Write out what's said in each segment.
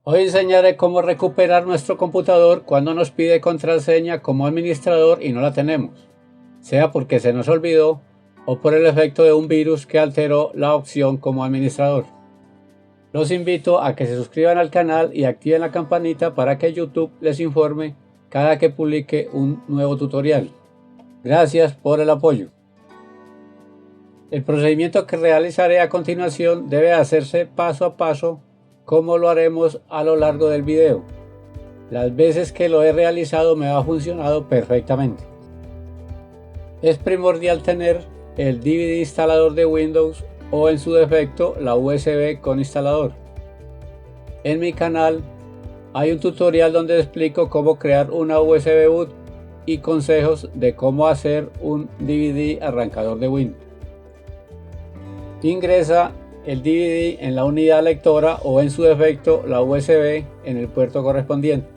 Hoy enseñaré cómo recuperar nuestro computador cuando nos pide contraseña como administrador y no la tenemos, sea porque se nos olvidó o por el efecto de un virus que alteró la opción como administrador. Los invito a que se suscriban al canal y activen la campanita para que YouTube les informe cada que publique un nuevo tutorial. Gracias por el apoyo. El procedimiento que realizaré a continuación debe hacerse paso a paso como lo haremos a lo largo del video. Las veces que lo he realizado me ha funcionado perfectamente. Es primordial tener el DVD instalador de Windows o en su defecto la USB con instalador. En mi canal hay un tutorial donde explico cómo crear una USB boot y consejos de cómo hacer un DVD arrancador de Windows. Ingresa el DVD en la unidad lectora o en su defecto la USB en el puerto correspondiente.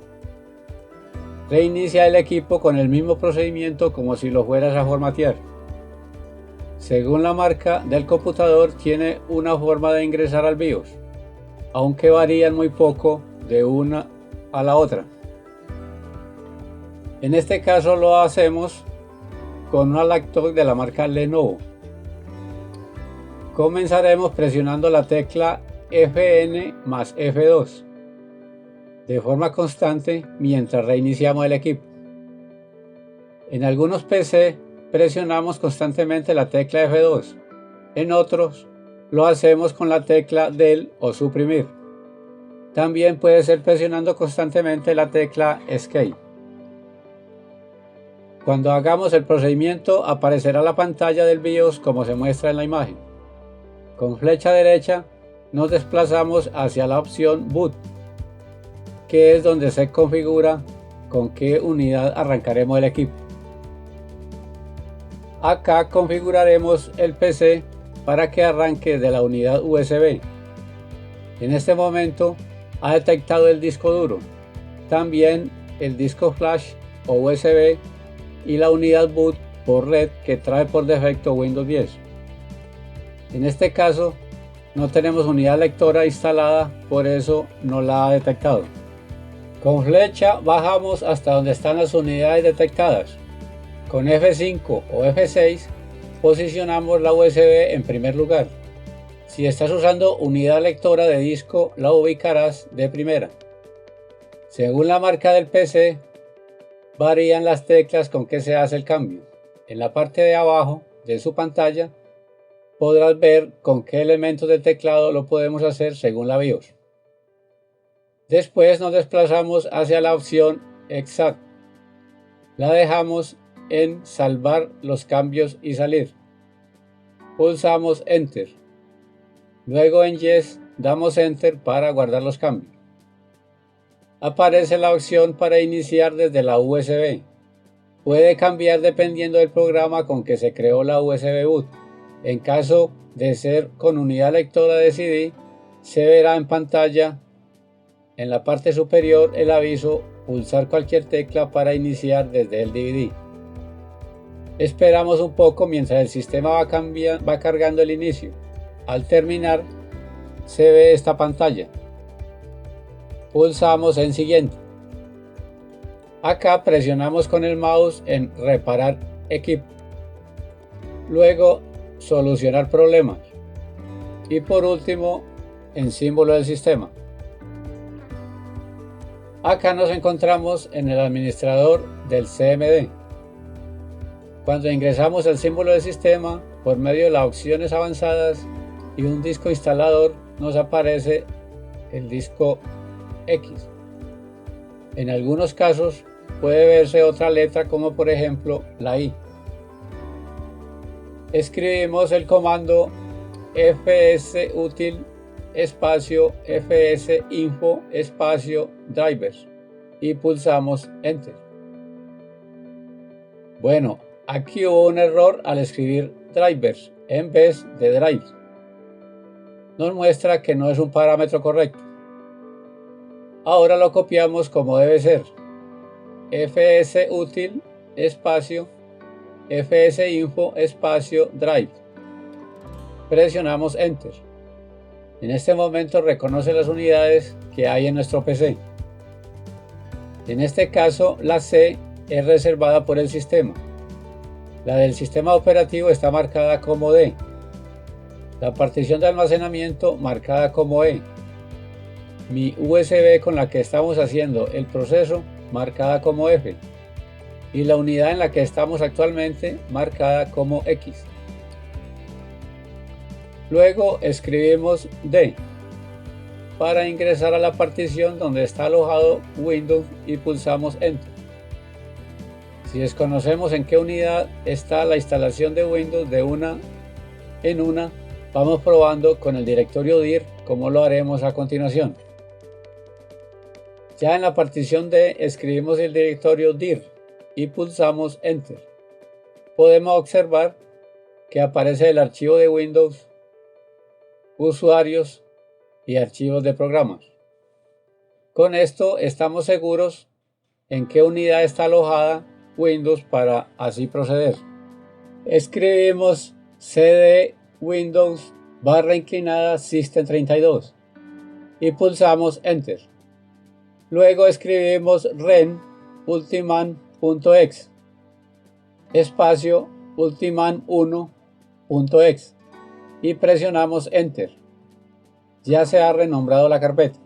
Reinicia el equipo con el mismo procedimiento como si lo fueras a formatear. Según la marca del computador tiene una forma de ingresar al BIOS, aunque varían muy poco de una a la otra. En este caso lo hacemos con una laptop de la marca Lenovo. Comenzaremos presionando la tecla Fn más F2 de forma constante mientras reiniciamos el equipo. En algunos PC presionamos constantemente la tecla F2, en otros lo hacemos con la tecla del o suprimir. También puede ser presionando constantemente la tecla Escape. Cuando hagamos el procedimiento aparecerá la pantalla del BIOS como se muestra en la imagen. Con flecha derecha nos desplazamos hacia la opción Boot, que es donde se configura con qué unidad arrancaremos el equipo. Acá configuraremos el PC para que arranque de la unidad USB. En este momento ha detectado el disco duro, también el disco flash o USB y la unidad boot por red que trae por defecto Windows 10. En este caso no tenemos unidad lectora instalada, por eso no la ha detectado. Con flecha bajamos hasta donde están las unidades detectadas. Con F5 o F6 posicionamos la USB en primer lugar. Si estás usando unidad lectora de disco, la ubicarás de primera. Según la marca del PC, varían las teclas con que se hace el cambio. En la parte de abajo de su pantalla podrás ver con qué elementos del teclado lo podemos hacer según la BIOS. Después nos desplazamos hacia la opción Exit. La dejamos en salvar los cambios y salir. Pulsamos Enter. Luego en Yes damos Enter para guardar los cambios. Aparece la opción para iniciar desde la USB. Puede cambiar dependiendo del programa con que se creó la USB boot. En caso de ser con unidad lectora de CD, se verá en pantalla en la parte superior el aviso pulsar cualquier tecla para iniciar desde el DVD. Esperamos un poco mientras el sistema va cargando el inicio. Al terminar se ve esta pantalla. Pulsamos en siguiente. Acá presionamos con el mouse en reparar equipo. Luego solucionar problemas. Y por último en símbolo del sistema. Acá nos encontramos en el administrador del CMD. Cuando ingresamos el símbolo del sistema por medio de las opciones avanzadas y un disco instalador, nos aparece el disco X. En algunos casos puede verse otra letra como por ejemplo la I. Escribimos el comando fsutil espacio fsinfo espacio drivers y pulsamos Enter. Bueno, aquí hubo un error al escribir drivers en vez de drives. Nos muestra que no es un parámetro correcto. Ahora lo copiamos como debe ser. fsutil espacio fsinfo espacio drive. Presionamos Enter. En este momento reconoce las unidades que hay en nuestro PC. En este caso, la C es reservada por el sistema. La del sistema operativo está marcada como D. La partición de almacenamiento marcada como E. Mi USB con la que estamos haciendo el proceso marcada como F. Y la unidad en la que estamos actualmente marcada como X. Luego escribimos D para ingresar a la partición donde está alojado Windows y pulsamos Enter. Si desconocemos en qué unidad está la instalación de Windows de una en una, vamos probando con el directorio dir, como lo haremos a continuación. Ya en la partición D escribimos el directorio dir y pulsamos Enter. Podemos observar que aparece el archivo de Windows, usuarios y archivos de programas. Con esto estamos seguros en qué unidad está alojada Windows para así proceder. Escribimos cd Windows / System 32 y pulsamos Enter. Luego escribimos ren ultiman.exe espacio ultiman1.exe y presionamos Enter. Ya se ha renombrado la carpeta.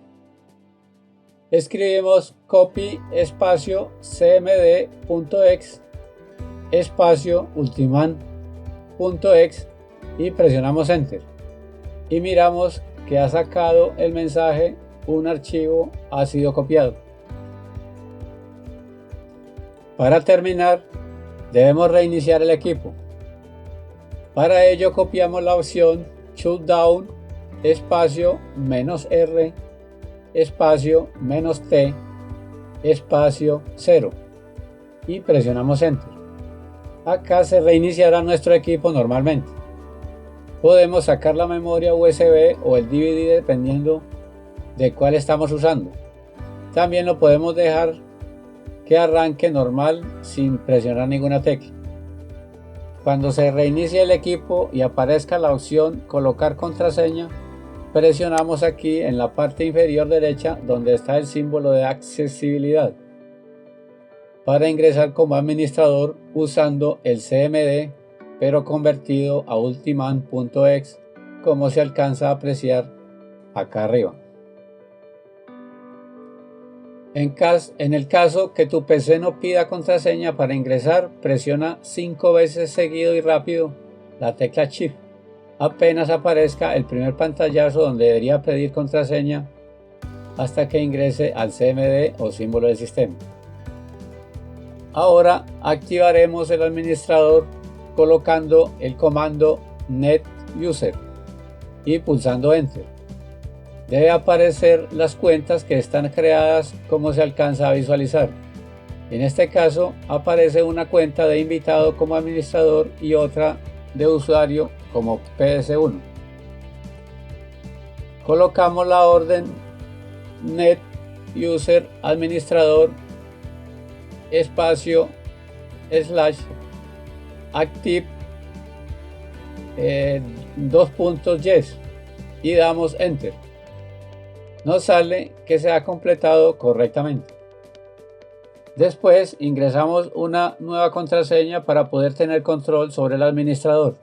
Escribimos copy espacio cmd.exe espacio ultiman.exe y presionamos Enter. Y miramos que ha sacado el mensaje: un archivo ha sido copiado. Para terminar, debemos reiniciar el equipo. Para ello copiamos la opción shutdown espacio -r espacio -t espacio 0 y presionamos Enter. Acá se reiniciará nuestro equipo normalmente. Podemos sacar la memoria USB o el DVD dependiendo de cuál estamos usando. También lo podemos dejar que arranque normal sin presionar ninguna tecla. Cuando se reinicie el equipo y aparezca la opción colocar contraseña, presionamos aquí en la parte inferior derecha donde está el símbolo de accesibilidad para ingresar como administrador usando el CMD pero convertido a ultiman.exe, como se alcanza a apreciar acá arriba. En el caso que tu PC no pida contraseña para ingresar, presiona 5 veces seguido y rápido la tecla Shift apenas aparezca el primer pantallazo donde debería pedir contraseña hasta que ingrese al CMD o símbolo del sistema. Ahora activaremos el administrador colocando el comando netuser y pulsando Enter. Debe aparecer las cuentas que están creadas como se alcanza a visualizar. En este caso aparece una cuenta de invitado como administrador y otra de usuario como PS1. Colocamos la orden netuser administrador espacio / active yes y damos Enter. Nos sale que se ha completado correctamente. Después ingresamos una nueva contraseña para poder tener control sobre el administrador.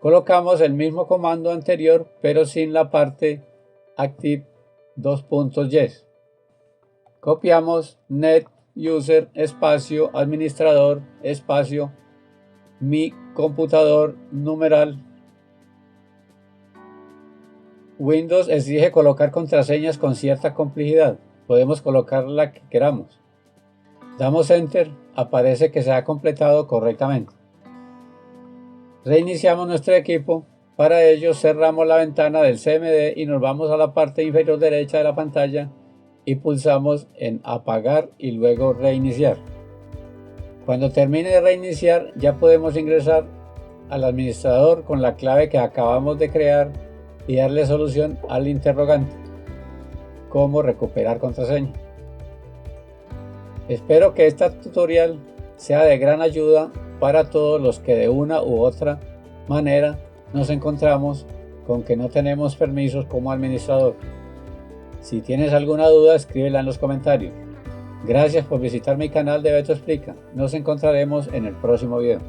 Colocamos el mismo comando anterior pero sin la parte active yes. Copiamos netuser espacio administrador espacio mi computador numeral. Windows exige colocar contraseñas con cierta complejidad. Podemos colocar la que queramos. Damos Enter, aparece que se ha completado correctamente. Reiniciamos nuestro equipo. Para ello cerramos la ventana del CMD y nos vamos a la parte inferior derecha de la pantalla y pulsamos en apagar y luego reiniciar. Cuando termine de reiniciar ya podemos ingresar al administrador con la clave que acabamos de crear y darle solución al interrogante: cómo recuperar contraseña. Espero que este tutorial sea de gran ayuda para todos los que de una u otra manera nos encontramos con que no tenemos permisos como administrador. Si tienes alguna duda, escríbela en los comentarios. Gracias por visitar mi canal de Beto Explica. Nos encontraremos en el próximo video.